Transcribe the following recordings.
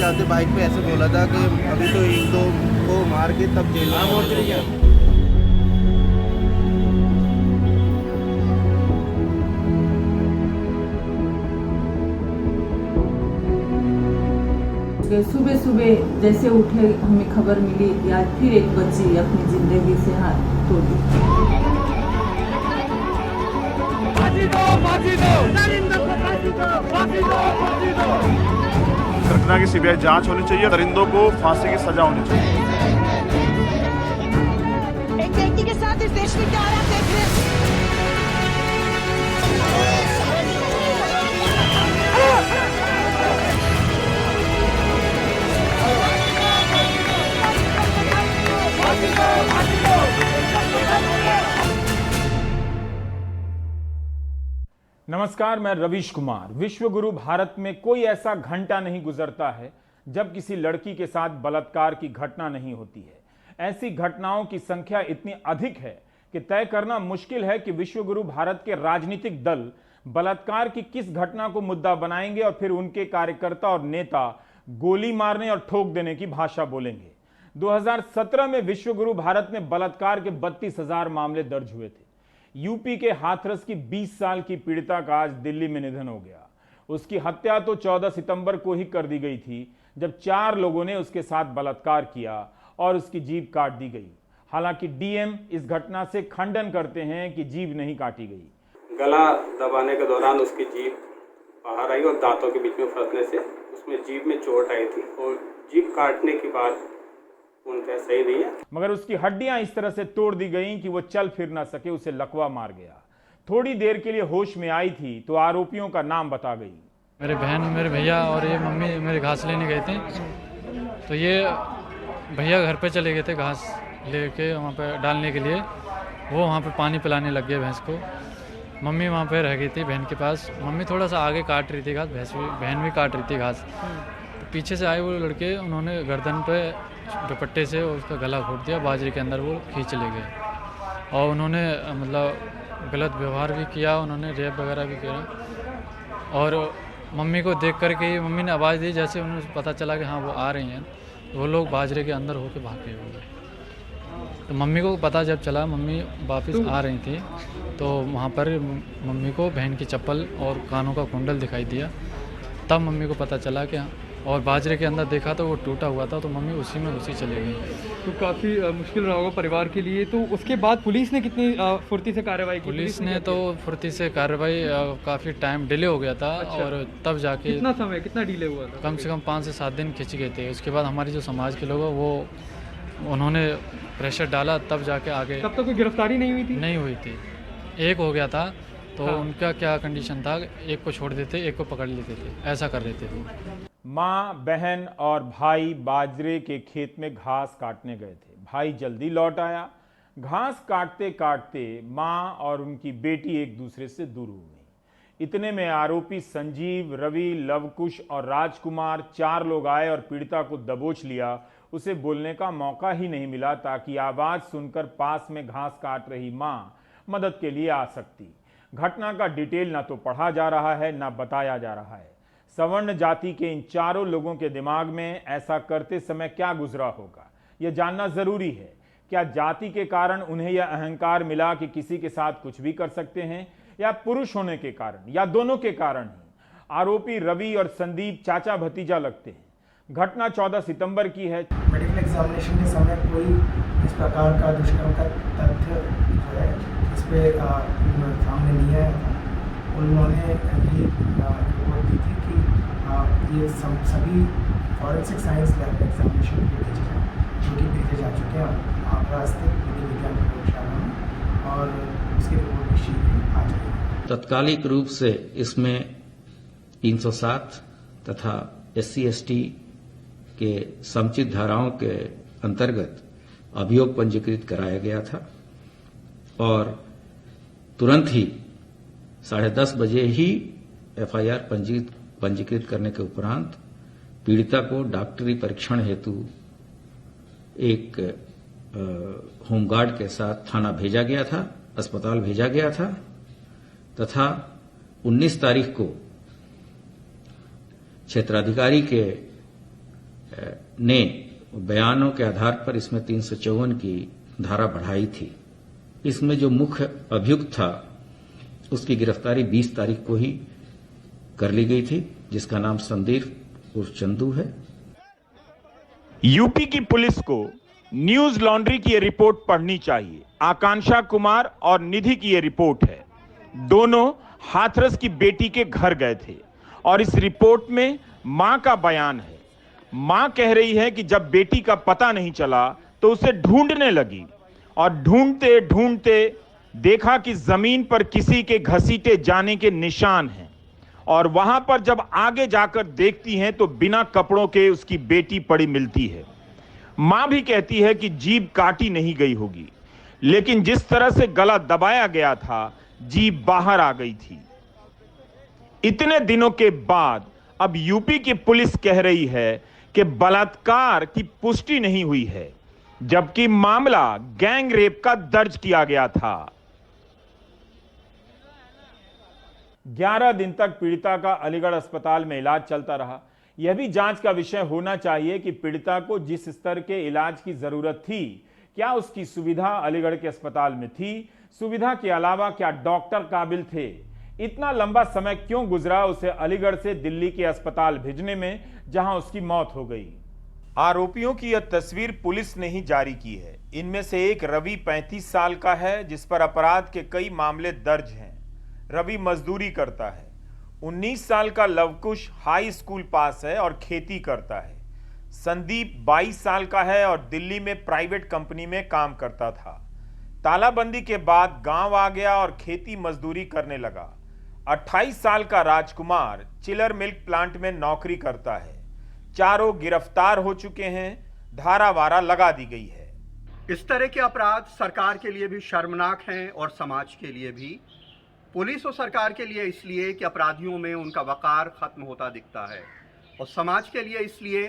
आते बाइक पे ऐसे बोला था कि अभी तो एक दो को मार के तब जेल में हो गया। सुबह सुबह जैसे उठे हमें खबर मिली कि आज फिर एक बच्ची अपनी जिंदगी से हाथ तोड़ दी। घटना की सीबीआई जांच होनी चाहिए, दरिंदों को फांसी की सजा होनी चाहिए। एक व्यक्ति के साथ इस देश में क्या हो रहा है देख रहे हैं। नमस्कार, मैं रवीश कुमार। विश्व गुरु भारत में कोई ऐसा घंटा नहीं गुजरता है जब किसी लड़की के साथ बलात्कार की घटना नहीं होती है। ऐसी घटनाओं की संख्या इतनी अधिक है कि तय करना मुश्किल है कि विश्व गुरु भारत के राजनीतिक दल बलात्कार की किस घटना को मुद्दा बनाएंगे और फिर उनके कार्यकर्ता और नेता गोली मारने और ठोक देने की भाषा बोलेंगे। 2017 में विश्व गुरु भारत में बलात्कार के 32,000 मामले दर्ज हुए थे। यूपी के हाथरस की 20 साल की पीड़िता का आज दिल्ली में निधन हो गया। उसकी हत्या तो 14 सितंबर को ही कर दी गई थी, जब 4 लोगों ने उसके साथ बलात्कार किया और उसकी जीभ काट दी गई। हालांकि डीएम इस घटना से खंडन करते हैं कि जीभ नहीं काटी गई। गला दबाने के दौरान उसकी जीभ बाहर आई और दांतों के बीच में फंसने से उसमें जीभ में चोट आई थी और जीभ काटने के बाद उनका सही नहीं है। मगर उसकी हड्डियां इस तरह से तोड़ दी गईं कि वो चल फिर ना सके, उसे लकवा मार गया। थोड़ी देर के लिए होश में आई थी तो आरोपियों का नाम बता गई। मेरे बहन, मेरे भैया और ये मम्मी मेरे घास लेने गए थे, तो ये भैया घर पे चले गए थे घास लेके वहाँ पे डालने के लिए। वो वहाँ पे पानी पिलाने लग गए भैंस को। मम्मी वहाँ पे रह गई थी बहन के पास। मम्मी थोड़ा सा आगे काट रही थी घास, बहन भी काट रही थी घास। तो पीछे से आए वो लड़के, उन्होंने गर्दन पे दुपट्टे से उसका गला घोट दिया, बाजरे के अंदर वो खींच ले गए और उन्होंने मतलब गलत व्यवहार भी किया, उन्होंने रेप वगैरह भी किया। और मम्मी को देख करके ही मम्मी ने आवाज़ दी, जैसे उन्हें पता चला कि हाँ वो आ रही हैं, तो वो लोग बाजरे के अंदर होके भागे हुए। तो मम्मी को पता जब चला, मम्मी वापस आ रही थी, तो वहाँ पर मम्मी को बहन की चप्पल और कानों का कुंडल दिखाई दिया। तब मम्मी को पता चला कि और बाजरे के अंदर देखा तो वो टूटा हुआ था, तो मम्मी उसी में घुसी चली गई। तो काफ़ी मुश्किल रहा होगा परिवार के लिए। तो उसके बाद पुलिस ने कितनी फुर्ती से कार्रवाई की? पुलिस ने तो फुर्ती से कार्रवाई, काफ़ी टाइम डिले हो गया था। अच्छा। और तब जाके कितना समय, कितना डिले हुआ था? कम से कम 5 से 7 दिन खिंच गए थे। उसके बाद हमारे जो समाज के लोग हैं वो उन्होंने प्रेशर डाला, तब जाके आगे। तब तक कोई गिरफ्तारी नहीं हुई थी? नहीं हुई थी। एक हो गया था, तो हाँ। उनका क्या कंडीशन था, एक को छोड़ देते, एक को पकड़ लेते थे, ऐसा कर लेते थे। माँ, बहन और भाई बाजरे के खेत में घास काटने गए थे। भाई जल्दी लौट आया। घास काटते काटते माँ और उनकी बेटी एक दूसरे से दूर हो गई। इतने में आरोपी संजीव, रवि, लवकुश और राजकुमार 4 लोग आए और पीड़िता को दबोच लिया। उसे बोलने का मौका ही नहीं मिला ताकि आवाज सुनकर पास में घास काट रही माँ मदद के लिए आ सकती। घटना का डिटेल ना तो पढ़ा जा रहा है ना बताया जा रहा है। सवर्ण जाति के इन 4 लोगों के दिमाग में ऐसा करते समय क्या गुजरा होगा, यह जानना जरूरी है। क्या जाति के कारण उन्हें यह अहंकार मिला कि किसी के साथ कुछ भी कर सकते हैं, या पुरुष होने के कारण, या दोनों के कारण ही? आरोपी रवि और संदीप चाचा भतीजा लगते हैं। घटना 14 सितंबर की है। मेडिकल एग्जामिनेशन के समय कोई इस प्रकार का दुष्कर्म का तथ्य जो है इस पे सामने नहीं आया था। उन्होंने भी रिपोर्ट दी थी कि ये सभी फॉरेंसिक साइंस लैब एग्जामिनेशन के भेजे जाए, जो कि भेजे जा चुके हैं आगरा स्थित विज्ञान प्रयोगशाला में, और उसकी रिपोर्ट भी शीघ्र आ जाएगी। तत्कालिक रूप से इसमें 307 तथा SC/ST के समुचित धाराओं के अंतर्गत अभियोग पंजीकृत कराया गया था और तुरंत ही 10:30 बजे ही FIR पंजीकृत करने के उपरांत पीड़िता को डॉक्टरी परीक्षण हेतु एक होमगार्ड के साथ थाना भेजा गया था, अस्पताल भेजा गया था, तथा 19 तारीख को क्षेत्राधिकारी के ने बयानों के आधार पर इसमें 354 की धारा बढ़ाई थी। इसमें जो मुख्य अभियुक्त था उसकी गिरफ्तारी 20 तारीख को ही कर ली गई थी, जिसका नाम संदीप उर्फ चंदू है। यूपी की पुलिस को न्यूज लॉन्ड्री की ये रिपोर्ट पढ़नी चाहिए। आकांक्षा कुमार और निधि की ये रिपोर्ट है। दोनों हाथरस की बेटी के घर गए थे और इस रिपोर्ट में मां का बयान है। मां कह रही है कि जब बेटी का पता नहीं चला तो उसे ढूंढने लगी और ढूंढते ढूंढते देखा कि जमीन पर किसी के घसीटे जाने के निशान हैं और वहां पर जब आगे जाकर देखती हैं तो बिना कपड़ों के उसकी बेटी पड़ी मिलती है। मां भी कहती है कि जीभ काटी नहीं गई होगी, लेकिन जिस तरह से गला दबाया गया था जीभ बाहर आ गई थी। इतने दिनों के बाद अब यूपी की पुलिस कह रही है कि बलात्कार की पुष्टि नहीं हुई है, जबकि मामला गैंग रेप का दर्ज किया गया था। 11 दिन तक पीड़िता का अलीगढ़ अस्पताल में इलाज चलता रहा। यह भी जांच का विषय होना चाहिए कि पीड़िता को जिस स्तर के इलाज की जरूरत थी, क्या उसकी सुविधा अलीगढ़ के अस्पताल में थी? सुविधा के अलावा क्या डॉक्टर काबिल थे? इतना लंबा समय क्यों गुजरा उसे अलीगढ़ से दिल्ली के अस्पताल भेजने में, जहां उसकी मौत हो गई? आरोपियों की यह तस्वीर पुलिस ने ही जारी की है। इनमें से एक रवि 35 साल का है, जिस पर अपराध के कई मामले दर्ज हैं। रवि मजदूरी करता है। 19 साल का लवकुश हाई स्कूल पास है और खेती करता है। संदीप 22 साल का है और दिल्ली में प्राइवेट कंपनी में काम करता था। तालाबंदी के बाद गांव आ गया और खेती मजदूरी करने लगा। 28 साल का राजकुमार चिलर मिल्क प्लांट में नौकरी करता है। चारों गिरफ्तार हो चुके हैं। धारा वारा लगा दी गई है। इस तरह के अपराध सरकार के लिए भी शर्मनाक हैं और समाज के लिए भी। पुलिस और सरकार के लिए इसलिए कि अपराधियों में उनका वकार खत्म होता दिखता है, और समाज के लिए इसलिए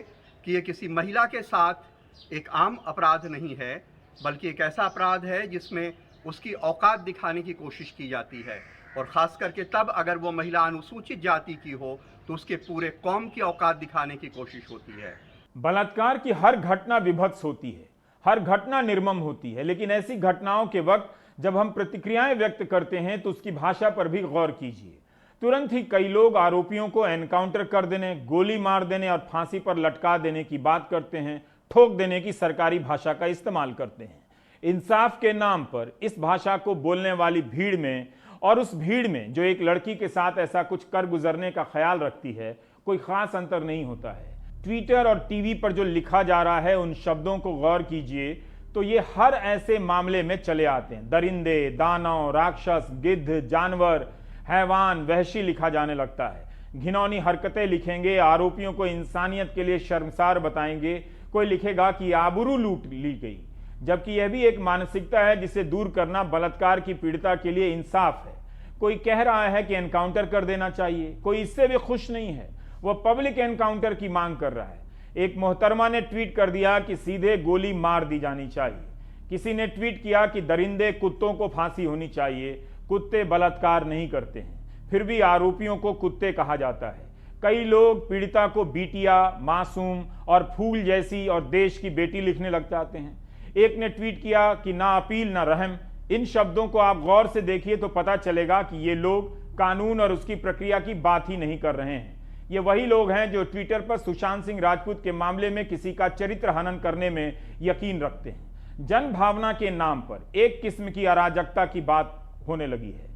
कि ये किसी महिला के साथ एक आम अपराध नहीं है, बल्कि एक ऐसा अपराध है जिसमें उसकी औकात दिखाने की कोशिश की जाती है, और ख़ास करके तब अगर वो महिला अनुसूचित जाति की हो तो उसके पूरे कौम की औकात दिखाने की कोशिश होती है। बलात्कार की हर घटना विभत्स होती है, हर घटना निर्मम होती है, लेकिन ऐसी घटनाओं के वक्त जब हम प्रतिक्रियाएं व्यक्त करते हैं तो उसकी भाषा पर भी गौर कीजिए। तुरंत ही कई लोग आरोपियों को एनकाउंटर कर देने, गोली मार देने और फांसी पर लटका देने की बात करते हैं, ठोक देने की सरकारी भाषा का इस्तेमाल करते हैं। इंसाफ के नाम पर इस भाषा को बोलने वाली भीड़ में और उस भीड़ में जो एक लड़की के साथ ऐसा कुछ कर गुजरने का ख्याल रखती है, कोई खास अंतर नहीं होता है। ट्विटर और टीवी पर जो लिखा जा रहा है उन शब्दों को गौर कीजिए तो ये हर ऐसे मामले में चले आते हैं। दरिंदे, दानव, राक्षस, गिद्ध, जानवर, हैवान, वहशी लिखा जाने लगता है। घिनौनी हरकतें लिखेंगे, आरोपियों को इंसानियत के लिए शर्मसार बताएंगे। कोई लिखेगा कि आबरू लूट ली गई, जबकि यह भी एक मानसिकता है जिसे दूर करना बलात्कार की पीड़िता के लिए इंसाफ है। कोई कह रहा है कि एनकाउंटर कर देना चाहिए, कोई इससे भी खुश नहीं है, वह पब्लिक एनकाउंटर की मांग कर रहा है। एक मोहतरमा ने ट्वीट कर दिया कि सीधे गोली मार दी जानी चाहिए। किसी ने ट्वीट किया कि दरिंदे कुत्तों को फांसी होनी चाहिए, कुत्ते बलात्कार नहीं करते हैं, फिर भी आरोपियों को कुत्ते कहा जाता है। कई लोग पीड़िता को बिटिया, मासूम और फूल जैसी और देश की बेटी लिखने लग जाते हैं। एक ने ट्वीट किया कि ना अपील ना रहम। इन शब्दों को आप गौर से देखिए तो पता चलेगा कि ये लोग कानून और उसकी प्रक्रिया की बात ही नहीं कर रहे हैं। ये वही लोग हैं जो ट्विटर पर सुशांत सिंह राजपूत के मामले में किसी का चरित्र हनन करने में यकीन रखते हैं। जन भावना के नाम पर एक किस्म की अराजकता की बात होने लगी है।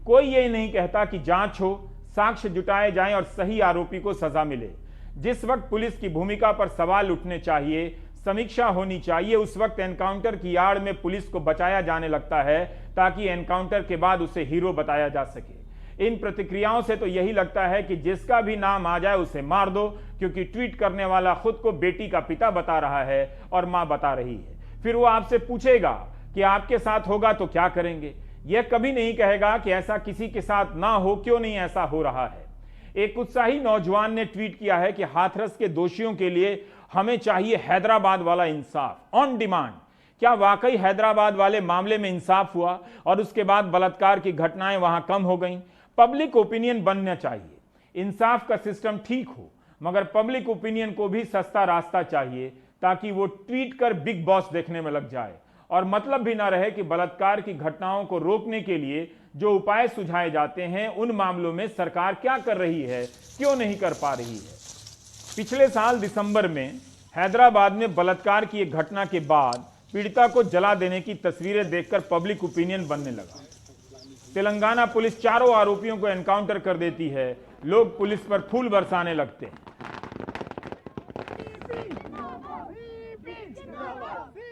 कोई ये नहीं कहता कि जांच हो, साक्ष्य जुटाए जाएं और सही आरोपी को सजा मिले। जिस वक्त पुलिस की भूमिका पर सवाल उठने चाहिए, समीक्षा होनी चाहिए, उस वक्त एनकाउंटर की आड़ में पुलिस को बचाया जाने लगता है ताकि एनकाउंटर के बाद उसे हीरो बताया जा सके। इन प्रतिक्रियाओं से तो यही लगता है कि जिसका भी नाम आ जाए उसे मार दो, क्योंकि ट्वीट करने वाला खुद को बेटी का पिता बता रहा है और मां बता रही है। फिर वो आपसे पूछेगा कि आपके साथ होगा तो क्या करेंगे। यह कभी नहीं कहेगा कि ऐसा किसी के साथ ना हो, क्यों नहीं ऐसा हो रहा है। एक उत्साही नौजवान ने ट्वीट किया है कि हाथरस के दोषियों के लिए हमें चाहिए हैदराबाद वाला इंसाफ ऑन डिमांड। क्या वाकई हैदराबाद वाले मामले में इंसाफ हुआ और उसके बाद बलात्कार की घटनाएं वहां कम हो गईं? पब्लिक ओपिनियन बनना चाहिए, इंसाफ का सिस्टम ठीक हो, मगर पब्लिक ओपिनियन को भी सस्ता रास्ता चाहिए ताकि वो ट्वीट कर बिग बॉस देखने में लग जाए और मतलब भी ना रहे कि बलात्कार की घटनाओं को रोकने के लिए जो उपाय सुझाए जाते हैं उन मामलों में सरकार क्या कर रही है, क्यों नहीं कर पा रही है। पिछले साल दिसंबर में हैदराबाद में बलात्कार की एक घटना के बाद पीड़िता को जला देने की तस्वीरें देखकर पब्लिक ओपिनियन बनने लगा। तेलंगाना पुलिस चारों आरोपियों को एनकाउंटर कर देती है, लोग पुलिस पर फूल बरसाने लगते हैं।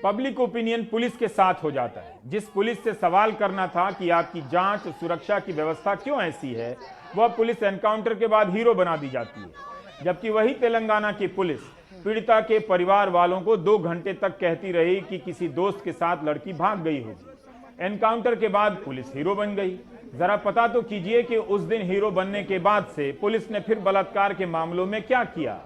पब्लिक ओपिनियन पुलिस के साथ हो जाता है। जिस पुलिस से सवाल करना था कि आपकी जांच सुरक्षा की व्यवस्था क्यों ऐसी है, वह पुलिस एनकाउंटर के बाद हीरो बना दी जाती है। जबकि वही तेलंगाना की पुलिस पीड़िता के परिवार वालों को 2 घंटे तक कहती रही कि किसी दोस्त के साथ लड़की भाग गई होगी। एनकाउंटर के बाद पुलिस हीरो बन गई। जरा पता तो कीजिए कि उस दिन हीरो बनने के बाद से पुलिस ने फिर बलात्कार के मामलों में क्या किया।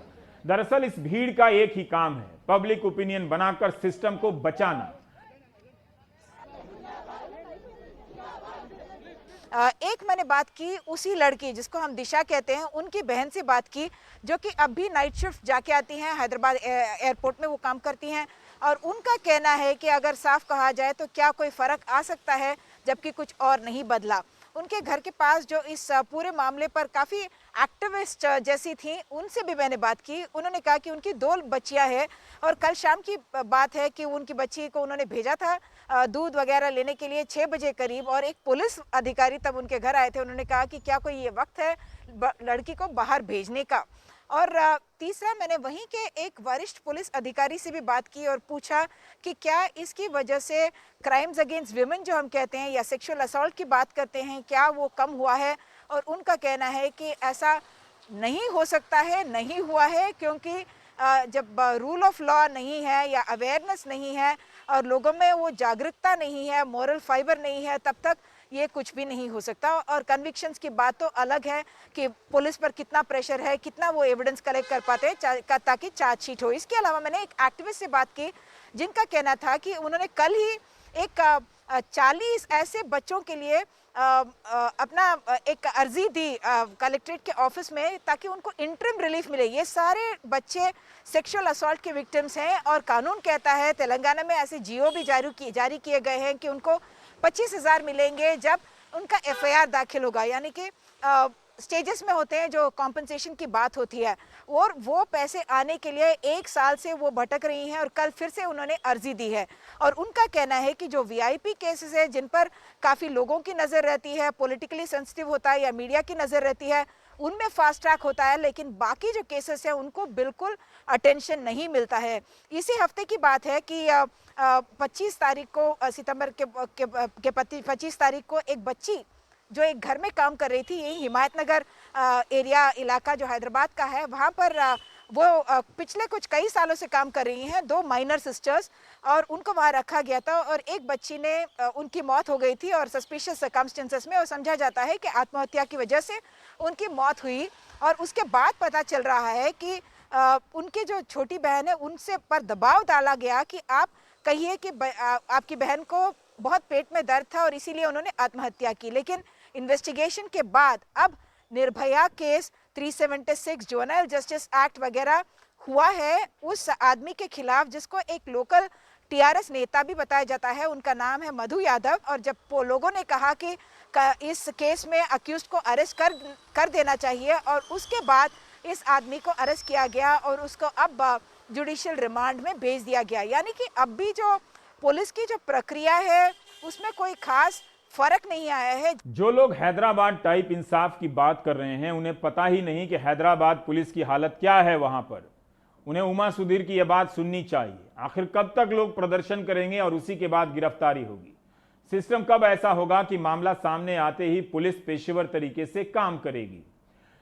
दरअसल इस भीड़ का एक ही काम है, पब्लिक ओपिनियन बनाकर सिस्टम को बचाना। एक मैंने बात की उसी लड़की जिसको हम दिशा कहते हैं, उनकी बहन से बात की, जो कि अब भी नाइट शिफ्ट जाके आती हैं, हैदराबाद एयरपोर्ट में वो काम करती हैं। और उनका कहना है कि अगर साफ कहा जाए तो क्या कोई फ़र्क आ सकता है, जबकि कुछ और नहीं बदला। उनके घर के पास जो इस पूरे मामले पर काफ़ी एक्टिविस्ट जैसी थी, उनसे भी मैंने बात की। उन्होंने कहा कि उनकी 2 बच्चियां हैं और कल शाम की बात है कि उनकी बच्ची को उन्होंने भेजा था दूध वगैरह लेने के लिए 6 बजे करीब, और एक पुलिस अधिकारी तब उनके घर आए थे। उन्होंने कहा कि क्या कोई ये वक्त है लड़की को बाहर भेजने का। और तीसरा, मैंने वहीं के एक वरिष्ठ पुलिस अधिकारी से भी बात की और पूछा कि क्या इसकी वजह से क्राइम्स अगेंस्ट विमेन जो हम कहते हैं या सेक्सुअल असॉल्ट की बात करते हैं, क्या वो कम हुआ है। और उनका कहना है कि ऐसा नहीं हो सकता है, नहीं हुआ है, क्योंकि जब रूल ऑफ लॉ नहीं है या अवेयरनेस नहीं है और लोगों में वो जागरूकता नहीं है, मोरल फाइबर नहीं है, तब तक ये कुछ भी नहीं हो सकता। और कन्विक्शंस की बात तो अलग है कि पुलिस पर कितना प्रेशर है, कितना वो एविडेंस कलेक्ट कर पाते हैं ताकि चार्जशीट हो। इसके अलावा मैंने एक एक्टिविस्ट से बात की जिनका कहना था कि उन्होंने कल ही एक 40 ऐसे बच्चों के लिए अपना एक अर्जी दी कलेक्ट्रेट के ऑफिस में ताकि उनको इंटरिम रिलीफ मिले। ये सारे बच्चे सेक्सुअल असॉल्ट के विक्टिम्स हैं और कानून कहता है, तेलंगाना में ऐसे जीओ भी जारी किए गए हैं कि उनको 25,000 मिलेंगे जब उनका एफआईआर दाखिल होगा, यानी कि स्टेजेस में होते हैं जो कॉम्पनसेशन की बात होती है, और वो पैसे आने के लिए 1 साल से वो भटक रही हैं और कल फिर से उन्होंने अर्जी दी है। और उनका कहना है कि जो वीआईपी केसेस है जिन पर काफ़ी लोगों की नज़र रहती है, पॉलिटिकली सेंसिटिव होता है या मीडिया की नज़र रहती है, उनमें फास्ट ट्रैक होता है, लेकिन बाकी जो केसेस हैं उनको बिल्कुल अटेंशन नहीं मिलता है। इसी हफ्ते की बात है कि 25 तारीख को, सितंबर के 25 तारीख को एक बच्ची जो एक घर में काम कर रही थी, यही हिमायतनगर एरिया इलाका जो हैदराबाद का है, वहाँ पर वो पिछले कई सालों से काम कर रही हैं, 2 माइनर सिस्टर्स, और उनको वहाँ रखा गया था और एक बच्ची ने उनकी मौत हो गई थी और सस्पिशियस सर्कमस्टेंसेस में, और समझा जाता है कि आत्महत्या की वजह से उनकी मौत हुई। और उसके बाद पता चल रहा है कि उनकी जो छोटी बहन है उनसे पर दबाव डाला गया कि आप कहिए कि आपकी बहन को बहुत पेट में दर्द था और इसीलिए उन्होंने आत्महत्या की। लेकिन इन्वेस्टिगेशन के बाद अब Nirbhaya case, 376 juvenile justice act वगैरह हुआ है उस आदमी के खिलाफ जिसको एक लोकल टीआरएस नेता भी बताया जाता है, उनका नाम है मधु यादव। और जब लोगों ने कहा कि इस केस में अक्यूज्ड को अरेस्ट कर देना चाहिए, और उसके बाद इस आदमी को अरेस्ट किया गया और उसको अब जुडिशियल रिमांड में भेज दिया गया। यानी कि अब भी जो पुलिस की जो प्रक्रिया है उसमें कोई खास फर्क नहीं आया है। जो लोग हैदराबाद टाइप इंसाफ की बात कर रहे हैं उन्हें पता ही नहीं कि हैदराबाद पुलिस की हालत क्या है वहां पर। उन्हें उमा सुधीर की यह बात सुननी चाहिए। आखिर कब तक लोग प्रदर्शन करेंगे और उसी के बाद गिरफ्तारी होगी? सिस्टम कब ऐसा होगा कि मामला सामने आते ही पुलिस पेशेवर तरीके से काम करेगी?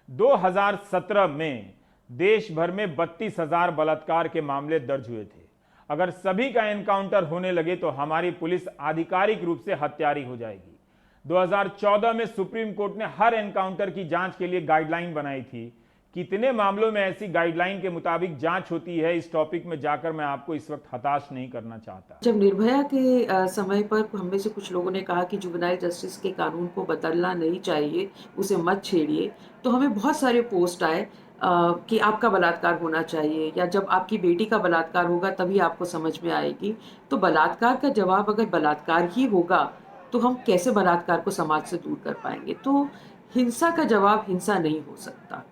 2017 में देश भर में 32,000 बलात्कार के मामले दर्ज हुए थे। अगर सभी का एनकाउंटर होने लगे तो हमारी पुलिस आधिकारिक रूप से हत्यारी हो जाएगी। 2014 में सुप्रीम कोर्ट ने हर एनकाउंटर की जांच के लिए गाइडलाइन बनाई थी। कितने मामलों में ऐसी गाइडलाइन के मुताबिक जांच होती है, इस टॉपिक में जाकर मैं आपको इस वक्त हताश नहीं करना चाहता। जब निर्भया के समय पर हम में से कुछ लोगों ने कहा कि जुवेनाइल जस्टिस के कानून को बदलना नहीं चाहिए, उसे मत छेड़िए, तो हमें बहुत सारे पोस्ट आए कि आपका बलात्कार होना चाहिए, या जब आपकी बेटी का बलात्कार होगा तभी आपको समझ में आएगी। तो बलात्कार का जवाब अगर बलात्कार ही होगा तो हम कैसे बलात्कार को समाज से दूर कर पाएंगे? तो हिंसा का जवाब हिंसा नहीं हो सकता।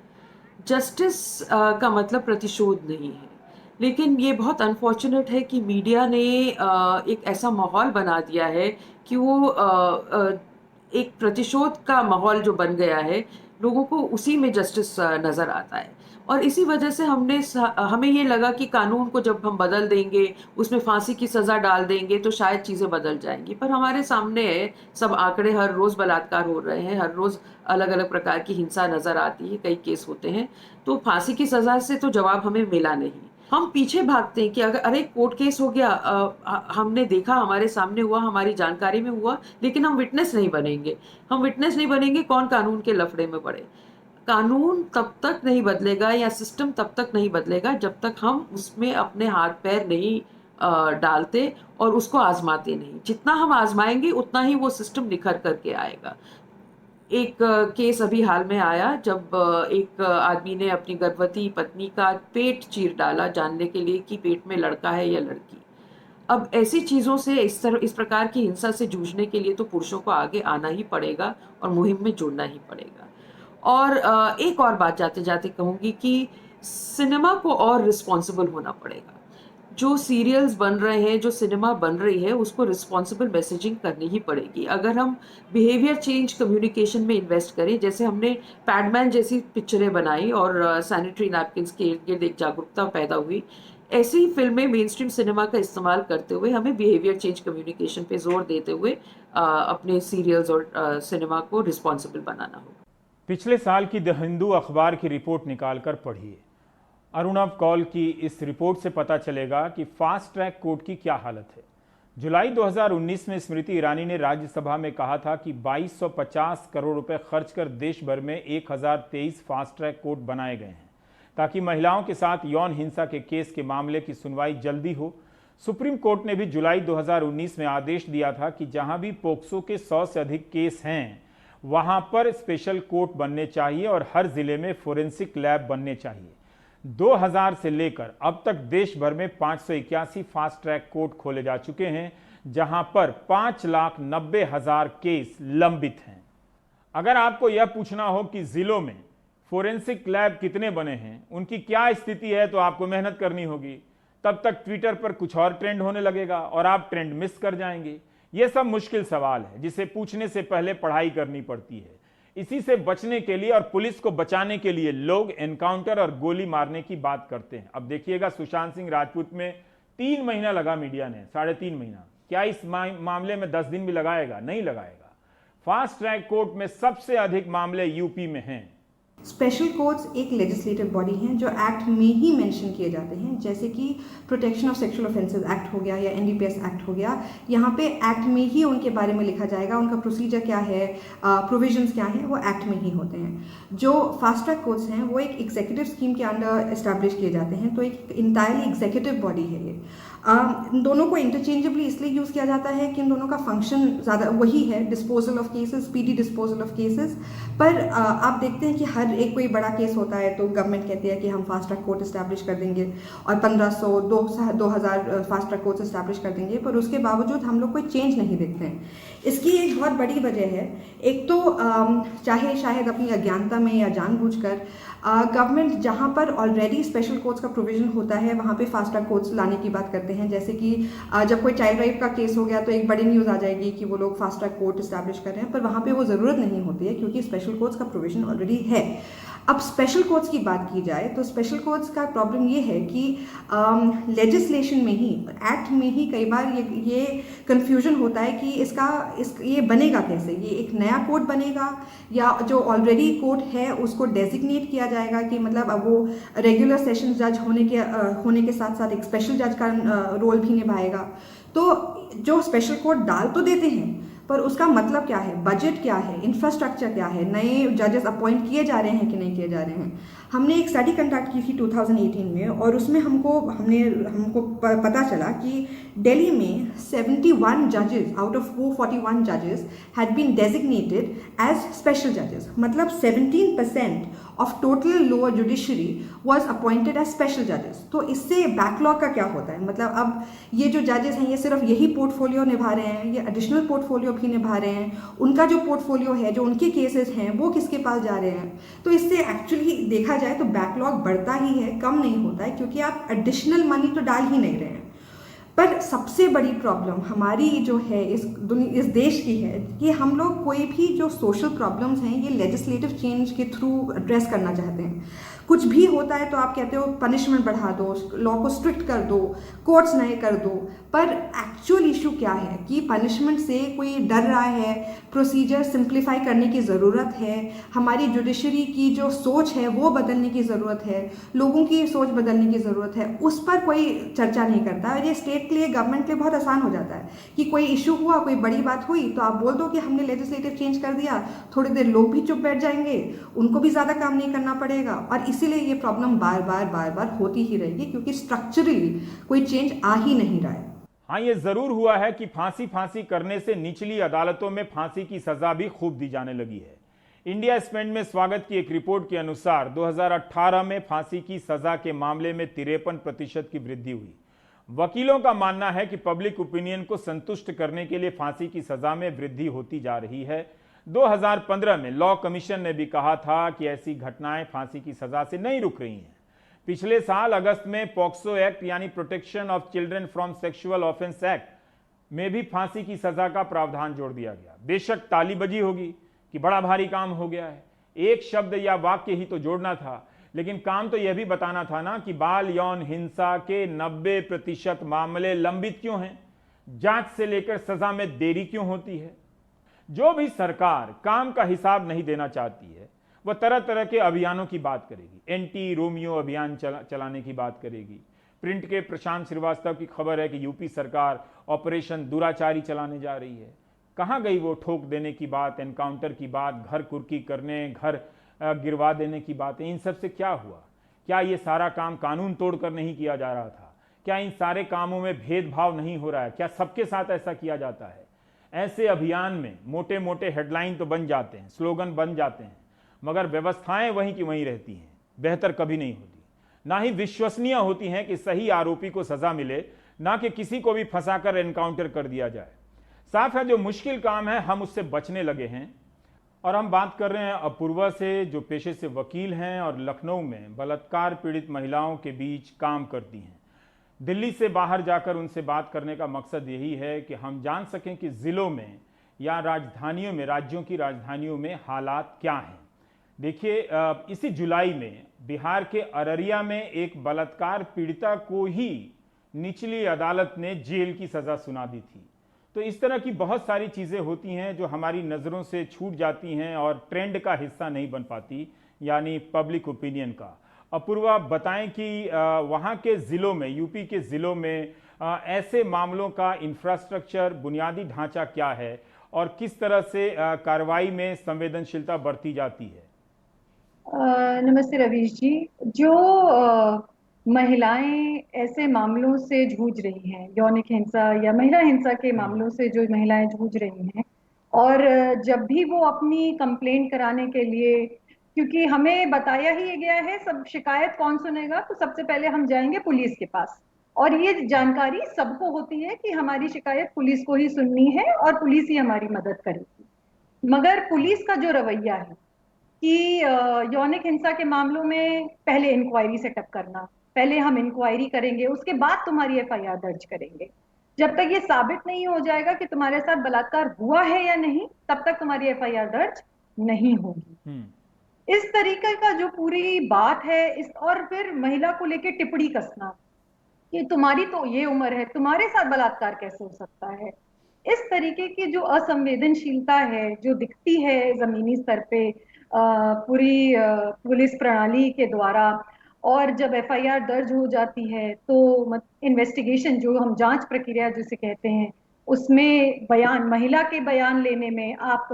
जस्टिस का मतलब प्रतिशोध नहीं है, लेकिन ये बहुत अनफॉर्चुनेट है कि मीडिया ने एक ऐसा माहौल बना दिया है कि वो एक प्रतिशोध का माहौल जो बन गया है, लोगों को उसी में जस्टिस नज़र आता है। और इसी वजह से हमें ये लगा कि कानून को जब हम बदल देंगे, उसमें फांसी की सज़ा डाल देंगे तो शायद चीज़ें बदल जाएंगी। पर हमारे सामने है सब आंकड़े, हर रोज़ बलात्कार हो रहे हैं, हर रोज़ अलग अलग प्रकार की हिंसा नज़र आती है, कई केस होते हैं। तो फांसी की सज़ा से तो जवाब हमें मिला नहीं। हम पीछे भागते हैं कि अगर अरे कोर्ट केस हो गया, हमने देखा, हमारे सामने हुआ, हमारी जानकारी में हुआ, लेकिन हम विटनेस नहीं बनेंगे। हम विटनेस नहीं बनेंगे, कौन कानून के लफड़े में पड़े। कानून तब तक नहीं बदलेगा या सिस्टम तब तक नहीं बदलेगा जब तक हम उसमें अपने हाथ पैर नहीं डालते और उसको आजमाते नहीं। जितना हम आजमाएंगे उतना ही वो सिस्टम निखर करके आएगा। एक केस अभी हाल में आया जब एक आदमी ने अपनी गर्भवती पत्नी का पेट चीर डाला जानने के लिए कि पेट में लड़का है या लड़की। अब ऐसी चीज़ों से, इस प्रकार की हिंसा से जूझने के लिए तो पुरुषों को आगे आना ही पड़ेगा और मुहिम में जुड़ना ही पड़ेगा। और एक और बात जाते जाते कहूँगी कि सिनेमा को और रिस्पॉन्सिबल होना पड़ेगा। जो सीरियल्स बन रहे हैं, जो सिनेमा बन रही है, उसको रिस्पॉन्सिबल मैसेजिंग करनी ही पड़ेगी। अगर हम बिहेवियर चेंज कम्युनिकेशन में इन्वेस्ट करें, जैसे हमने पैडमैन जैसी पिक्चरें बनाई और सैनिटरी नैपकिन्स के इर्द गिर्द एक जागरूकता पैदा हुई, ऐसी ही फिल्में मेन स्ट्रीम सिनेमा का इस्तेमाल करते हुए हमें बिहेवियर चेंज कम्युनिकेशन पे जोर देते हुए अपने सीरियल्स और सिनेमा को रिस्पॉन्सिबल बनाना होगा। पिछले साल की द हिंदू अखबार की रिपोर्ट निकालकर पढ़िए। अरुणव कौल की इस रिपोर्ट से पता चलेगा कि फास्ट ट्रैक कोर्ट की क्या हालत है। जुलाई 2019 में स्मृति ईरानी ने राज्यसभा में कहा था कि 2250 करोड़ रुपए खर्च कर देश भर में 1023 फास्ट ट्रैक कोर्ट बनाए गए हैं ताकि महिलाओं के साथ यौन हिंसा के केस के मामले की सुनवाई जल्दी हो। सुप्रीम कोर्ट ने भी जुलाई 2019 में आदेश दिया था कि जहां भी पोक्सो के 100 से अधिक केस हैं वहां पर स्पेशल कोर्ट बनने चाहिए और हर जिले में फोरेंसिक लैब बनने चाहिए। 2000 से लेकर अब तक देश भर में 581 फास्ट ट्रैक कोर्ट खोले जा चुके हैं जहां पर 5,90,000 केस लंबित हैं। अगर आपको यह पूछना हो कि जिलों में फोरेंसिक लैब कितने बने हैं, उनकी क्या स्थिति है, तो आपको मेहनत करनी होगी। तब तक ट्विटर पर कुछ और ट्रेंड होने लगेगा और आप ट्रेंड मिस कर जाएंगे। यह सब मुश्किल सवाल है जिसे पूछने से पहले पढ़ाई करनी पड़ती है। इसी से बचने के लिए और पुलिस को बचाने के लिए लोग एनकाउंटर और गोली मारने की बात करते हैं। अब देखिएगा, सुशांत सिंह राजपूत में 3 महीना लगा मीडिया ने, 3.5 महीना। क्या इस मामले में 10 दिन भी लगाएगा? नहीं लगाएगा। फास्ट ट्रैक कोर्ट में सबसे अधिक मामले यूपी में हैं। स्पेशल कोर्ट्स एक लेजिस्लेटिव बॉडी हैं जो एक्ट में ही मेंशन किए जाते हैं, जैसे कि protection of sexual offences act हो गया या एनडीपीएस एक्ट हो गया। यहाँ पे एक्ट में ही उनके बारे में लिखा जाएगा, उनका प्रोसीजर क्या है, प्रोविजंस क्या हैं, वो एक्ट में ही होते हैं। जो फास्ट ट्रैक कोर्ट्स हैं वो एक एग्जीक्यूटिव स्कीम के अंडर इस्टेब्लिश किए जाते हैं, तो एक इंटायरली एग्जीक्यूटिव बॉडी है ये। इन दोनों को इंटरचेंजेबली इसलिए यूज़ किया जाता है कि इन दोनों का फंक्शन ज़्यादा वही है, disposal of cases, speedy disposal of cases. पर आप देखते हैं कि हर एक कोई बड़ा केस होता है तो गवर्नमेंट कहती है कि हम फास्ट ट्रैक कोर्ट इस्टेब्लिश कर देंगे और 1500 2000 फास्ट ट्रैक कोर्ट्स इस्टेब्लिश कर देंगे, पर उसके बावजूद हम लोग कोई चेंज नहीं देखते हैं। इसकी एक बहुत बड़ी वजह है, एक तो चाहे शायद अपनी अज्ञानता में या जानबूझकर गवर्नमेंट जहाँ पर ऑलरेडी स्पेशल कोर्ट्स का प्रोविजन होता है वहाँ पे फास्ट ट्रैक कोर्ट्स लाने की बात करते हैं। जैसे कि जब कोई चाइल्ड राइट का केस हो गया तो एक बड़ी न्यूज़ आ जाएगी कि वो लोग फास्ट ट्रैक कोर्ट इस्टेब्लिश कर रहे हैं, पर वहाँ पे वो ज़रूरत नहीं होती है क्योंकि स्पेशल कोर्ट्स का प्रोविजन ऑलरेडी है। अब स्पेशल कोर्ट्स की बात की जाए तो स्पेशल कोर्ट्स का प्रॉब्लम ये है कि लेजिस्लेशन में ही, एक्ट में ही कई बार ये कन्फ्यूजन होता है कि ये बनेगा कैसे, ये एक नया कोर्ट बनेगा या जो ऑलरेडी कोर्ट है उसको डेजिग्नेट किया जाएगा कि मतलब अब वो रेगुलर सेशन जज होने के साथ साथ एक स्पेशल जज का रोल भी निभाएगा। तो जो स्पेशल कोर्ट डाल तो देते हैं पर उसका मतलब क्या है, बजट क्या है, इंफ्रास्ट्रक्चर क्या है, नए जजेस अपॉइंट किए जा रहे हैं कि नहीं किए जा रहे हैं। हमने एक स्टडी कंडक्ट की थी 2018 में और उसमें हमको पता चला कि दिल्ली में 71 जजेस आउट ऑफ 441 जजेस had been designated as special जजेस। मतलब 17% of total lower judiciary was appointed as special जजेस। तो इससे बैकलॉग का क्या होता है, मतलब अब ये जो जजेस हैं ये सिर्फ यही पोर्टफोलियो निभा रहे हैं, ये एडिशनल पोर्टफोलियो भी निभा रहे हैं, उनका जो पोर्टफोलियो है, जो उनके केसेस हैं वो किसके पास जा रहे हैं। तो इससे एक्चुअली देखा जाए तो बैकलॉग बढ़ता ही है, कम नहीं होता है, क्योंकि आप एडिशनल मनी तो डाल ही नहीं रहे हैं। पर सबसे बड़ी प्रॉब्लम हमारी जो है इस देश की है कि हम लोग कोई भी जो सोशल प्रॉब्लम्स हैं ये लेजिस्लेटिव चेंज के थ्रू एड्रेस करना चाहते हैं। कुछ भी होता है तो आप कहते हो पनिशमेंट बढ़ा दो, लॉ को स्ट्रिक्ट कर दो, कोर्ट्स नए कर दो, पर एक्चुअल इशू क्या है कि पनिशमेंट से कोई डर रहा है, प्रोसीजर सिंप्लीफाई करने की ज़रूरत है, हमारी जुडिशरी की जो सोच है वो बदलने की ज़रूरत है, लोगों की सोच बदलने की ज़रूरत है, उस पर कोई चर्चा नहीं करता। और ये स्टेट के लिए, गवर्नमेंट के लिए बहुत आसान हो जाता है कि कोई इशू हुआ, कोई बड़ी बात हुई तो आप बोल दो कि हमने लेजिस्लेटिव चेंज कर दिया, थोड़ी देर लोग भी चुप बैठ जाएंगे, उनको भी ज़्यादा काम नहीं करना पड़ेगा, और इसीलिए ये प्रॉब्लम बार बार होती ही रहेगी, क्योंकि स्ट्रक्चरली कोई चेंज आ ही नहीं रहा है। हाँ, ये जरूर हुआ है कि फांसी करने से निचली अदालतों में फांसी की सजा भी खूब दी जाने लगी है। इंडिया स्पेंड में स्वागत की एक रिपोर्ट के अनुसार 2018 में फांसी की सजा के मामले में 53% की वृद्धि हुई। वकीलों का मानना है कि पब्लिक ओपिनियन को संतुष्ट करने के लिए फांसी की सजा में वृद्धि होती जा रही है। 2015 में लॉ कमीशन ने भी कहा था कि ऐसी घटनाएं फांसी की सजा से नहीं रुक रही हैं। पिछले साल अगस्त में पॉक्सो एक्ट यानी protection of children from sexual offence act में भी फांसी की सजा का प्रावधान जोड़ दिया गया। बेशक ताली बजी होगी कि बड़ा भारी काम हो गया है, एक शब्द या वाक्य ही तो जोड़ना था, लेकिन काम तो यह भी बताना था ना कि बाल यौन हिंसा के 90% मामले लंबित क्यों हैं, जांच से लेकर सजा में देरी क्यों होती है। जो भी सरकार काम का हिसाब नहीं देना चाहती है वह तरह तरह के अभियानों की बात करेगी, एंटी रोमियो अभियान चलाने की बात करेगी। प्रिंट के प्रशांत श्रीवास्तव की खबर है कि यूपी सरकार ऑपरेशन दुराचारी चलाने जा रही है। कहाँ गई वो ठोक देने की बात, एनकाउंटर की बात, घर कुर्की करने, घर गिरवा देने की बातें, इन सब से क्या हुआ? क्या ये सारा काम कानून तोड़कर नहीं किया जा रहा था? क्या इन सारे कामों में भेदभाव नहीं हो रहा है? क्या सबके साथ ऐसा किया जाता है? ऐसे अभियान में मोटे मोटे हेडलाइन तो बन जाते हैं, स्लोगन बन जाते हैं, मगर व्यवस्थाएं वहीं की वहीं रहती हैं, बेहतर कभी नहीं होती, ना ही विश्वसनीय होती हैं कि सही आरोपी को सजा मिले, ना कि किसी को भी फंसाकर एनकाउंटर कर दिया जाए। साफ है जो मुश्किल काम है हम उससे बचने लगे हैं। और हम बात कर रहे हैं अपूर्वा से, जो पेशे से वकील हैं और लखनऊ में बलात्कार पीड़ित महिलाओं के बीच काम करती हैं। दिल्ली से बाहर जाकर उनसे बात करने का मकसद यही है कि हम जान सकें कि ज़िलों में या राजधानियों में, राज्यों की राजधानियों में हालात क्या हैं। देखिए, इसी जुलाई में बिहार के अररिया में एक बलात्कार पीड़िता को ही निचली अदालत ने जेल की सज़ा सुना दी थी। तो इस तरह की बहुत सारी चीज़ें होती हैं जो हमारी नज़रों से छूट जाती हैं और ट्रेंड का हिस्सा नहीं बन पाती, यानी पब्लिक ओपिनियन का। अपूर्वा, बताएं कि वहाँ के ज़िलों में, यूपी के ज़िलों में ऐसे मामलों का इंफ्रास्ट्रक्चर, बुनियादी ढांचा क्या है और किस तरह से कार्रवाई में संवेदनशीलता बरती जाती है? नमस्ते रवीश जी। जो महिलाएं ऐसे मामलों से जूझ रही हैं, यौनिक हिंसा या महिला हिंसा के मामलों से जो महिलाएं जूझ रही हैं, और जब भी वो अपनी कंप्लेंट कराने के लिए, क्योंकि हमें बताया ही गया है सब शिकायत कौन सुनेगा, तो सबसे पहले हम जाएंगे पुलिस के पास, और ये जानकारी सबको होती है कि हमारी शिकायत पुलिस को ही सुननी है और पुलिस ही हमारी मदद करेगी। मगर पुलिस का जो रवैया है कि यौनिक हिंसा के मामलों में पहले इंक्वायरी सेटअप करना, पहले हम इंक्वायरी करेंगे उसके बाद तुम्हारी एफआईआर दर्ज करेंगे, जब तक ये साबित नहीं हो जाएगा कि तुम्हारे साथ बलात्कार हुआ है या नहीं, तब तक तुम्हारी एफआईआर दर्ज नहीं होगी। इस तरीके का जो पूरी बात है, इस और फिर महिला को लेके टिप्पणी कसना कि तुम्हारी तो ये उम्र है, तुम्हारे साथ बलात्कार कैसे हो सकता है, इस तरीके की जो असंवेदनशीलता है जो दिखती है जमीनी स्तर पे पूरी पुलिस प्रणाली के द्वारा, और जब एफआईआर दर्ज हो जाती है तो इन्वेस्टिगेशन, जो हम जांच प्रक्रिया जिसे कहते हैं, उसमें बयान, महिला के बयान लेने में आप,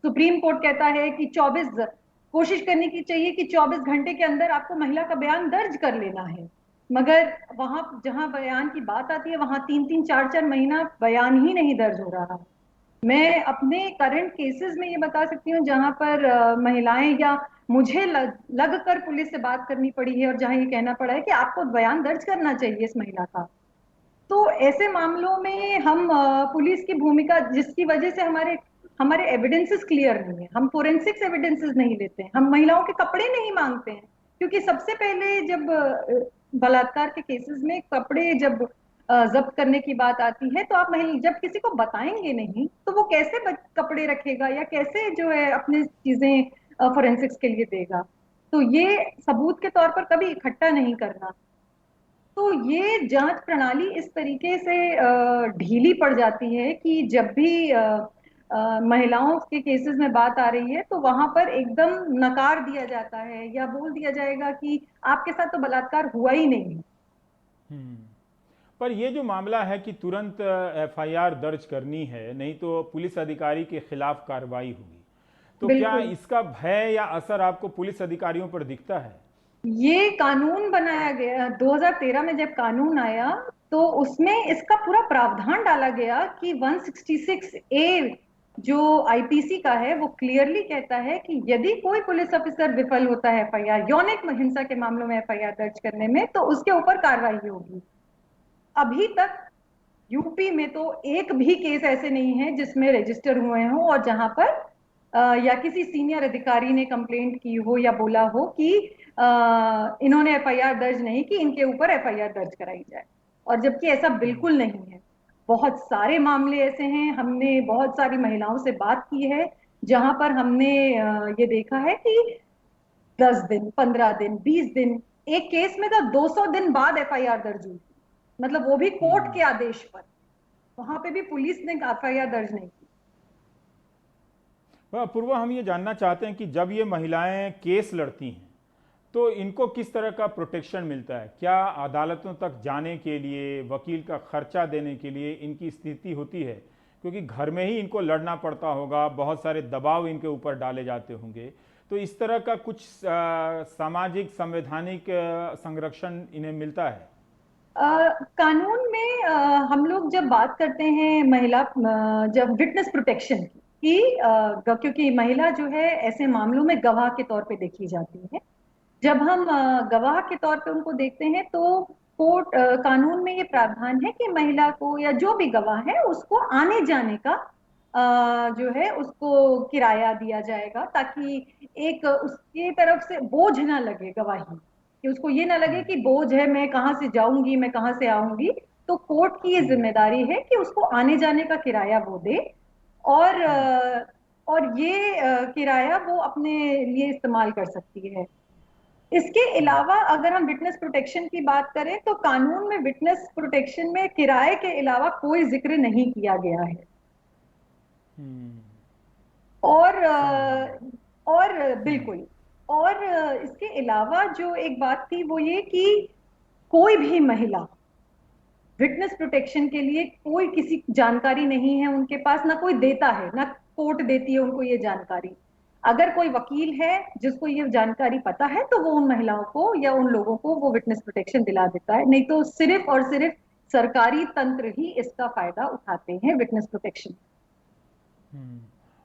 सुप्रीम कोर्ट कहता है कि 24 कोशिश करनी की चाहिए कि 24 घंटे के अंदर आपको महिला का बयान दर्ज कर लेना है, मगर वहां जहां बयान की बात आती है वहां 3-3, 4-4 महीना बयान ही नहीं दर्ज हो रहा। मैं अपने करंट केसेस में ये बता सकती हूँ जहां पर महिलाएं या मुझे लग कर पुलिस से बात करनी पड़ी है और जहां ये कहना पड़ा है कि आपको बयान दर्ज करना चाहिए इस महिला का। तो ऐसे मामलों में हम पुलिस की भूमिका, जिसकी वजह से हमारे एविडेंसेस क्लियर नहीं है, हम फोरेंसिक्स एविडेंसेस नहीं लेते हैं, हम महिलाओं के कपड़े नहीं मांगते हैं, क्योंकि सबसे पहले जब बलात्कार के केसेस में कपड़े जब जब्त करने की बात आती है तो आप जब किसी को बताएंगे नहीं तो वो कैसे कपड़े रखेगा या कैसे जो है अपनी चीजें फोरेंसिक्स के लिए देगा। तो ये सबूत के तौर पर कभी इकट्ठा नहीं करना। तो ये जांच प्रणाली इस तरीके से ढीली पड़ जाती है कि जब भी महिलाओं के केसेस में बात आ रही है तो वहां पर एकदम नकार दिया जाता है या बोल दिया जाएगा कि आपके साथ तो बलात्कार हुआ ही नहीं है। पर ये जो मामला है कि तुरंत एफआईआर दर्ज करनी है, नहीं तो पुलिस अधिकारी के खिलाफ कार्रवाई होगी, तो क्या इसका भय या असर आपको पुलिस अधिकारियों पर दिखता है? ये कानून बनाया गया 2013 में, जब कानून आया तो उसमें इसका पूरा प्रावधान डाला गया कि 166A जो आईपीसी का है वो क्लियरली कहता है कि यदि कोई पुलिस ऑफिसर विफल होता है एफआईआर, यौनिक हिंसा के मामलों में एफआईआर दर्ज करने में, तो उसके ऊपर कार्रवाई होगी। अभी तक यूपी में तो एक भी केस ऐसे नहीं है जिसमें रजिस्टर हुए हों और जहां पर या किसी सीनियर अधिकारी ने कंप्लेंट की हो या बोला हो कि इन्होंने एफआईआर दर्ज नहीं की, इनके ऊपर एफआईआर दर्ज कराई जाए, और जबकि ऐसा बिल्कुल नहीं है। बहुत सारे मामले ऐसे हैं, हमने बहुत सारी महिलाओं से बात की है जहां पर हमने ये देखा है कि 10 दिन, 15 दिन, 20 दिन, एक केस में तो 200 दिन बाद एफआईआर दर्ज हुई, मतलब वो भी कोर्ट के आदेश पर, वहां पे भी पुलिस ने एफआईआर दर्ज नहीं की। पूर्वा, हम ये जानना चाहते हैं कि जब ये महिलाएं केस लड़ती हैं तो इनको किस तरह का प्रोटेक्शन मिलता है? क्या अदालतों तक जाने के लिए, वकील का खर्चा देने के लिए इनकी स्थिति होती है? क्योंकि घर में ही इनको लड़ना पड़ता होगा, बहुत सारे दबाव इनके ऊपर डाले जाते होंगे, तो इस तरह का कुछ सामाजिक संवैधानिक संरक्षण इन्हें मिलता है? कानून में हम लोग जब बात करते हैं महिला, जब विटनेस प्रोटेक्शन की, क्योंकि महिला जो है ऐसे मामलों में गवाह के तौर पे देखी जाती है, जब हम गवाह के तौर पे उनको देखते हैं तो कोर्ट कानून में ये प्रावधान है कि महिला को या जो भी गवाह है उसको आने जाने का जो है उसको किराया दिया जाएगा, ताकि एक उसकी तरफ से बोझ ना लगे गवाही, कि उसको ये ना लगे कि बोझ है, मैं कहाँ से जाऊंगी, मैं कहाँ से आऊंगी। तो कोर्ट की ये जिम्मेदारी है कि उसको आने जाने का किराया वो दे, और ये किराया वो अपने लिए इस्तेमाल कर सकती है। इसके अलावा अगर हम विटनेस प्रोटेक्शन की बात करें तो कानून में विटनेस प्रोटेक्शन में किराए के अलावा कोई जिक्र नहीं किया गया है। और बिल्कुल, और इसके अलावा जो एक बात थी वो ये कि कोई भी महिला विटनेस प्रोटेक्शन के लिए कोई किसी जानकारी नहीं है उनके पास, ना कोई देता है, ना कोर्ट देती है उनको ये जानकारी। अगर कोई वकील है जिसको ये जानकारी पता है तो वो उन महिलाओं को या उन लोगों को वो विटनेस प्रोटेक्शन दिला देता है, नहीं तो सिर्फ और सिर्फ सरकारी तंत्र ही इसका फायदा उठाते हैं विटनेस प्रोटेक्शन।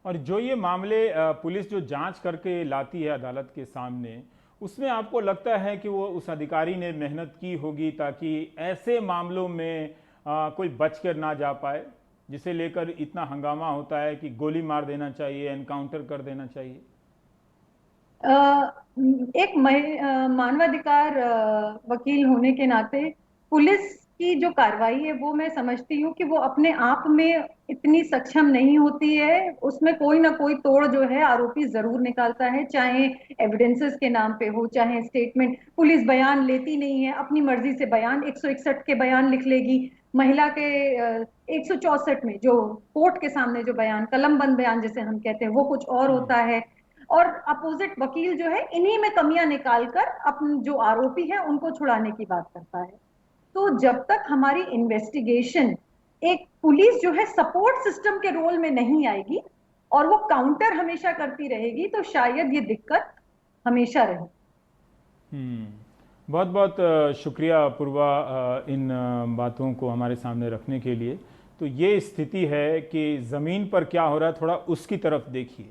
और जो ये मामले पुलिस जो जांच करके लाती है अदालत के सामने, उसमें आपको लगता है कि वो उस अधिकारी ने मेहनत की होगी ताकि ऐसे मामलों में कोई बच कर ना जा पाए, जिसे लेकर इतना हंगामा होता है कि गोली मार देना चाहिए, एनकाउंटर कर देना चाहिए? एक मानवाधिकार वकील होने के नाते पुलिस की जो कार्रवाई है वो मैं समझती हूँ कि वो अपने आप में इतनी सक्षम नहीं होती है, उसमें कोई ना कोई तोड़ जो है आरोपी जरूर निकालता है, चाहे एविडेंसेस के नाम पे हो, चाहे स्टेटमेंट। पुलिस बयान लेती नहीं है, अपनी मर्जी से बयान 161 के बयान लिख लेगी, महिला के 164 में जो कोर्ट के सामने जो बयान, कलमबंद बयान जिसे हम कहते हैं, वो कुछ और होता है, और अपोजिट वकील जो है इन्हीं में कमियां निकालकर अपने जो आरोपी है उनको छुड़ाने की बात करता है। तो जब तक हमारी इन्वेस्टिगेशन एक पुलिस जो है सपोर्ट सिस्टम के रोल में नहीं आएगी और वो काउंटर हमेशा करती रहेगी तो शायद ये दिक्कत हमेशा रहे। बहुत बहुत शुक्रिया पूर्वा इन बातों को हमारे सामने रखने के लिए। तो ये स्थिति है कि ज़मीन पर क्या हो रहा है, थोड़ा उसकी तरफ देखिए।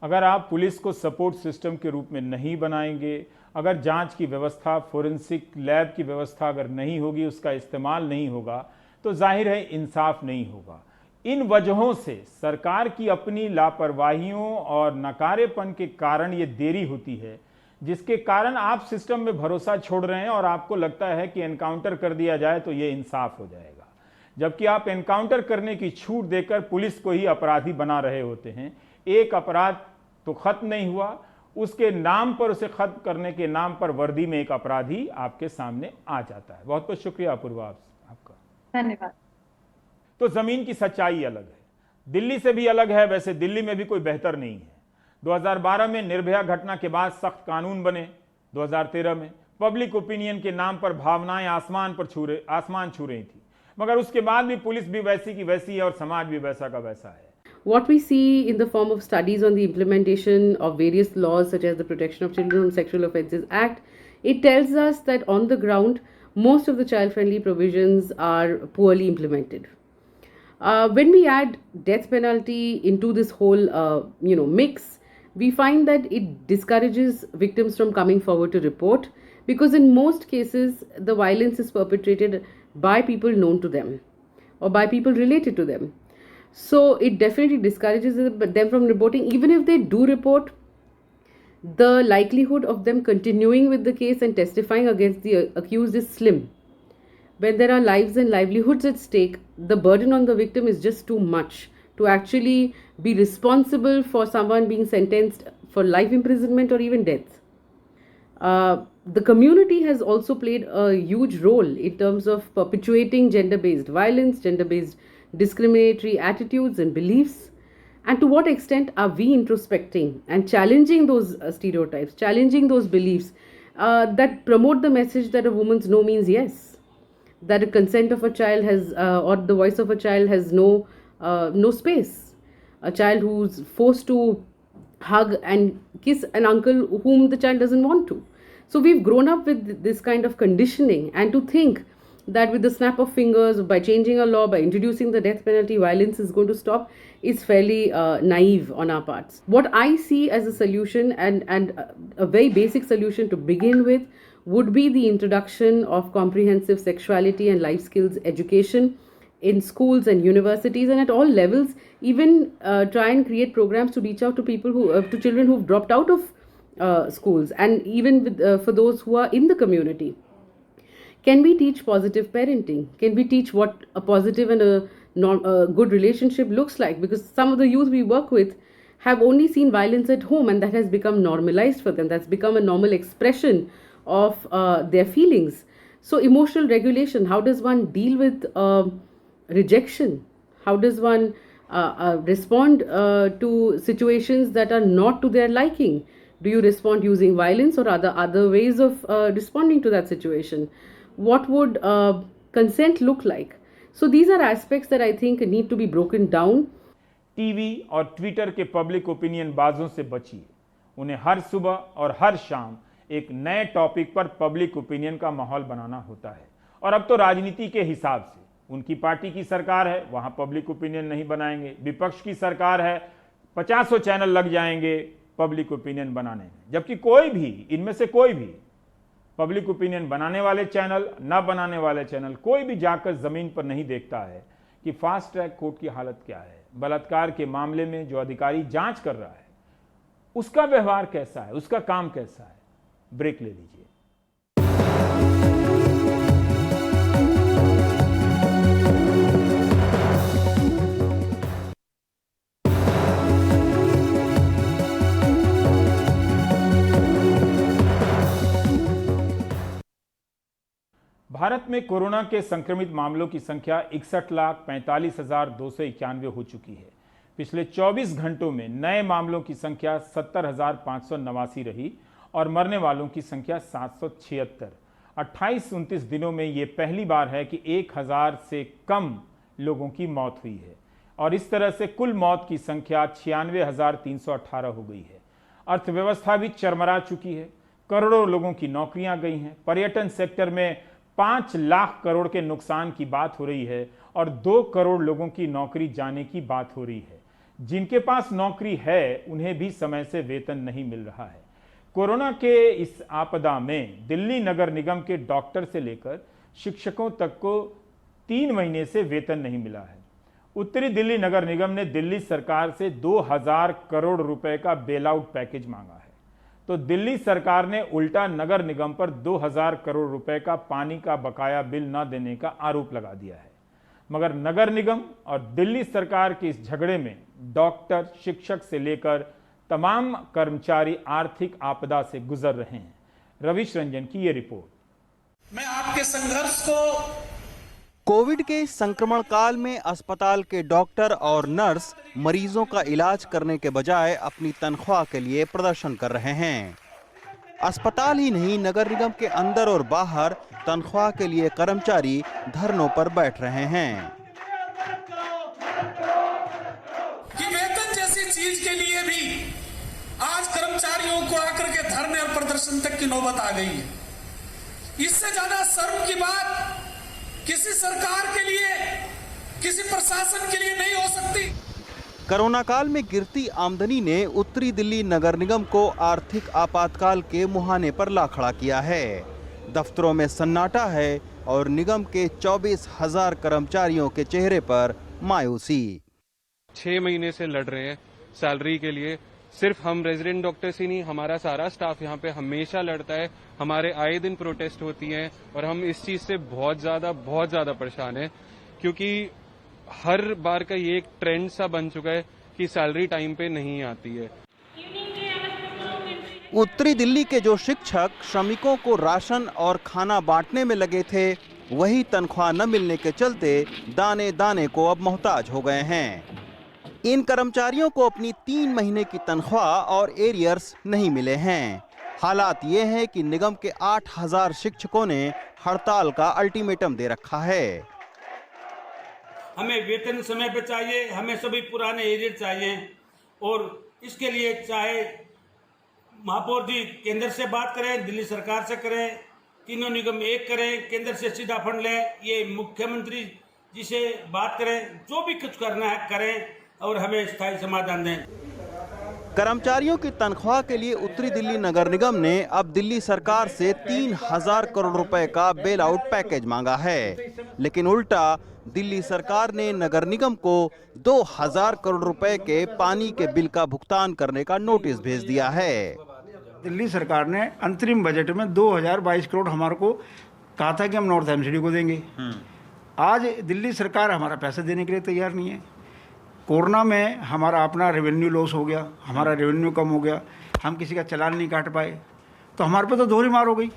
अगर आप पुलिस को सपोर्ट सिस्टम के रूप में नहीं बनाएंगे, अगर जांच की व्यवस्था, फोरेंसिक लैब की व्यवस्था अगर नहीं होगी, उसका इस्तेमाल नहीं होगा, तो जाहिर है इंसाफ नहीं होगा। इन वजहों से सरकार की अपनी लापरवाहियों और नकारेपन के कारण ये देरी होती है, जिसके कारण आप सिस्टम में भरोसा छोड़ रहे हैं और आपको लगता है कि एनकाउंटर कर दिया जाए तो ये इंसाफ हो जाएगा, जबकि आप एनकाउंटर करने की छूट देकर पुलिस को ही अपराधी बना रहे होते हैं। एक अपराध तो खत्म नहीं हुआ, उसके नाम पर, उसे खत्म करने के नाम पर वर्दी में एक अपराधी आपके सामने आ जाता है। बहुत बहुत शुक्रिया अपूर्वा आपका, धन्यवाद। तो जमीन की सच्चाई अलग है, दिल्ली से भी अलग है। वैसे दिल्ली में भी कोई बेहतर नहीं है। 2012 में निर्भया घटना के बाद सख्त कानून बने, 2013 में पब्लिक ओपिनियन के नाम पर भावनाएं आसमान छू रही थी, मगर उसके बाद भी पुलिस भी वैसी की वैसी है और समाज भी वैसा का वैसा है। What we see in the form of studies on the implementation of various laws such as the Protection of Children from Sexual Offences Act, it tells us that on the ground most of the child-friendly provisions are poorly implemented. When we add death penalty into this whole mix, we find that it discourages victims from coming forward to report, because in most cases the violence is perpetrated by people known to them or by people related to them. So it definitely discourages them from reporting. Even if they do report, the likelihood of them continuing with the case and testifying against the accused is slim. When there are lives and livelihoods at stake, the burden on the victim is just too much to actually be responsible for someone being sentenced for life imprisonment or even death. The community has also played a huge role in terms of perpetuating gender-based violence, gender-based discriminatory attitudes and beliefs. And to what extent are we introspecting and challenging those stereotypes, challenging those beliefs that promote the message that a woman's no means yes, that the consent of a child has or the voice of a child has no space. A child who's forced to hug and kiss an uncle whom the child doesn't want to. So we've grown up with this kind of conditioning, and to think that with the snap of fingers, by changing a law, by introducing the death penalty, violence is going to stop is fairly naive on our parts. What I see as a solution, and a very basic solution to begin with, would be the introduction of comprehensive sexuality and life skills education in schools and universities and at all levels. Even try and create programs to reach out to people to children who've dropped out of schools, and even for those who are in the community. Can we teach positive parenting? Can we teach what a positive and a good relationship looks like? Because some of the youth we work with have only seen violence at home, and that has become normalized for them. That's become a normal expression of their feelings. So emotional regulation, how does one deal with rejection? How does one respond to situations that are not to their liking? Do you respond using violence or other ways of responding to that situation? What would consent look like? So these are aspects that I think need to be broken down. TV और Twitter के public opinion बाजों से बचिए। उन्हें हर सुबह और हर शाम एक नए टॉपिक पर पब्लिक ओपिनियन का माहौल बनाना होता है, और अब तो राजनीति के हिसाब से। उनकी पार्टी की सरकार है, वहां पब्लिक ओपिनियन नहीं बनाएंगे। विपक्ष की सरकार है, 50 चैनल लग जाएंगे पब्लिक ओपिनियन बनाने में, जबकि कोई भी इनमें से कोई भी पब्लिक ओपिनियन बनाने वाले चैनल, ना बनाने वाले चैनल, कोई भी जाकर जमीन पर नहीं देखता है कि फास्ट ट्रैक कोर्ट की हालत क्या है। बलात्कार के मामले में जो अधिकारी जांच कर रहा है उसका व्यवहार कैसा है, उसका काम कैसा है। ब्रेक ले लीजिए। भारत में कोरोना के संक्रमित मामलों की संख्या 61,45,291 हो चुकी है। पिछले 24 घंटों में नए मामलों की संख्या 70,589 रही और मरने वालों की संख्या 776। 28-29 दिनों में ये पहली बार है कि 1000 से कम लोगों की मौत हुई है, और इस तरह से कुल मौत की संख्या 96,318 हो गई है। अर्थव्यवस्था भी चरमरा चुकी है, करोड़ों लोगों की नौकरियां गई हैं। पर्यटन सेक्टर में 5 लाख करोड़ के नुकसान की बात हो रही है और 2 करोड़ लोगों की नौकरी जाने की बात हो रही है। जिनके पास नौकरी है उन्हें भी समय से वेतन नहीं मिल रहा है। कोरोना के इस आपदा में दिल्ली नगर निगम के डॉक्टर से लेकर शिक्षकों तक को 3 महीने से वेतन नहीं मिला है। उत्तरी दिल्ली नगर निगम ने दिल्ली सरकार से 2000 करोड़ रुपए का बेल आउट पैकेज मांगा है, तो दिल्ली सरकार ने उल्टा नगर निगम पर 2000 करोड़ रुपए का पानी का बकाया बिल न देने का आरोप लगा दिया है। मगर नगर निगम और दिल्ली सरकार के इस झगड़े में डॉक्टर, शिक्षक से लेकर तमाम कर्मचारी आर्थिक आपदा से गुजर रहे हैं। रविश रंजन की ये रिपोर्ट। मैं आपके संघर्ष को कोविड के संक्रमण काल में अस्पताल के डॉक्टर और नर्स मरीजों का इलाज करने के बजाय अपनी तनख्वाह के लिए प्रदर्शन कर रहे हैं। अस्पताल ही नहीं, नगर निगम के अंदर और बाहर तनख्वाह के लिए कर्मचारी धरनों पर बैठ रहे हैं। कि वेतन जैसी चीज के लिए भी आज कर्मचारियों को आकर के धरने और प्रदर्शन तक की नौबत आ गई है। इससे ज्यादा शर्म की बात किसी सरकार के लिए, किसी प्रशासन के लिए नहीं हो सकती। कोरोना काल में गिरती आमदनी ने उत्तरी दिल्ली नगर निगम को आर्थिक आपातकाल के मुहाने पर ला खड़ा किया है। दफ्तरों में सन्नाटा है और निगम के 24,000 कर्मचारियों के चेहरे पर मायूसी। 6 महीने से लड़ रहे हैं सैलरी के लिए। सिर्फ हम रेजिडेंट डॉक्टर्स ही नहीं, हमारा सारा स्टाफ यहाँ पे हमेशा लड़ता है। हमारे आए दिन प्रोटेस्ट होती हैं और हम इस चीज से बहुत ज्यादा परेशान हैं, क्योंकि हर बार का ये एक ट्रेंड सा बन चुका है कि सैलरी टाइम पे नहीं आती है। उत्तरी दिल्ली के जो शिक्षक श्रमिकों को राशन और खाना बांटने में लगे थे, वही तनख्वाह न मिलने के चलते दाने दाने को अब मोहताज हो गए हैं। इन कर्मचारियों को अपनी 3 महीने की तनख्वाह और एरियर्स नहीं मिले हैं। हालात ये हैं कि निगम के 8000 शिक्षकों ने हड़ताल का अल्टीमेटम दे रखा है। हमें वेतन समय पे चाहिए, हमें सभी पुराने एरियर चाहिए, और इसके लिए चाहे महापौर जी केंद्र से बात करें, दिल्ली सरकार से करें, तीनों निगम एक करें, केंद्र से सीधा फंड लें, ये मुख्यमंत्री जी से बात करें, जो भी कुछ करना है करें और हमें स्थायी समाधान दें। कर्मचारियों की तनख्वाह के लिए उत्तरी दिल्ली नगर निगम ने अब दिल्ली सरकार से 3000 करोड़ रुपए का बेल आउट पैकेज मांगा है, लेकिन उल्टा दिल्ली सरकार ने नगर निगम को 2000 करोड़ रुपए के पानी के बिल का भुगतान करने का नोटिस भेज दिया है। दिल्ली सरकार ने अंतरिम बजट में 2022 करोड़ हमारे को कहा था कि हम नॉर्थ एमसीडी को देंगे। आज दिल्ली सरकार हमारा पैसा देने के लिए तैयार नहीं है। कोरोना में हमारा अपना रेवेन्यू लॉस हो गया, हमारा रेवेन्यू कम हो गया, हम किसी का चालान नहीं काट पाए, तो हमारे पे तो दोहरी मार हो गई।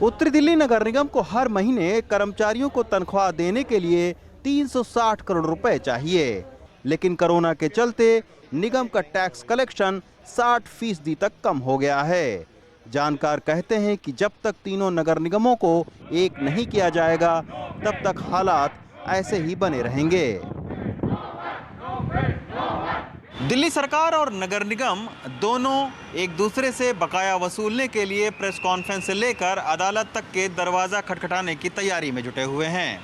उत्तरी दिल्ली नगर निगम को हर महीने कर्मचारियों को तनख्वाह देने के लिए 360 करोड़ रुपए चाहिए, लेकिन कोरोना के चलते निगम का टैक्स कलेक्शन 60% तक कम हो गया है। जानकार कहते हैं कि जब तक तीनों नगर निगमों को एक नहीं किया जाएगा, तब तक हालात ऐसे ही बने रहेंगे। दिल्ली सरकार और नगर निगम दोनों एक दूसरे से बकाया वसूलने के लिए प्रेस कॉन्फ्रेंस से लेकर अदालत तक के दरवाज़ा खटखटाने की तैयारी में जुटे हुए हैं।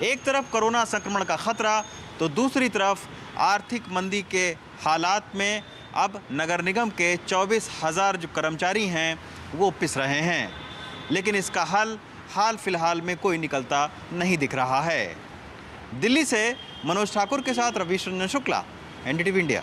एक तरफ कोरोना संक्रमण का खतरा, तो दूसरी तरफ आर्थिक मंदी के हालात में अब नगर निगम के 24,000 जो कर्मचारी हैं वो पिस रहे हैं, लेकिन इसका हाल फिलहाल में कोई निकलता नहीं दिख रहा है। दिल्ली से मनोज ठाकुर के साथ रविश रंजन शुक्ला, NDTV इंडिया।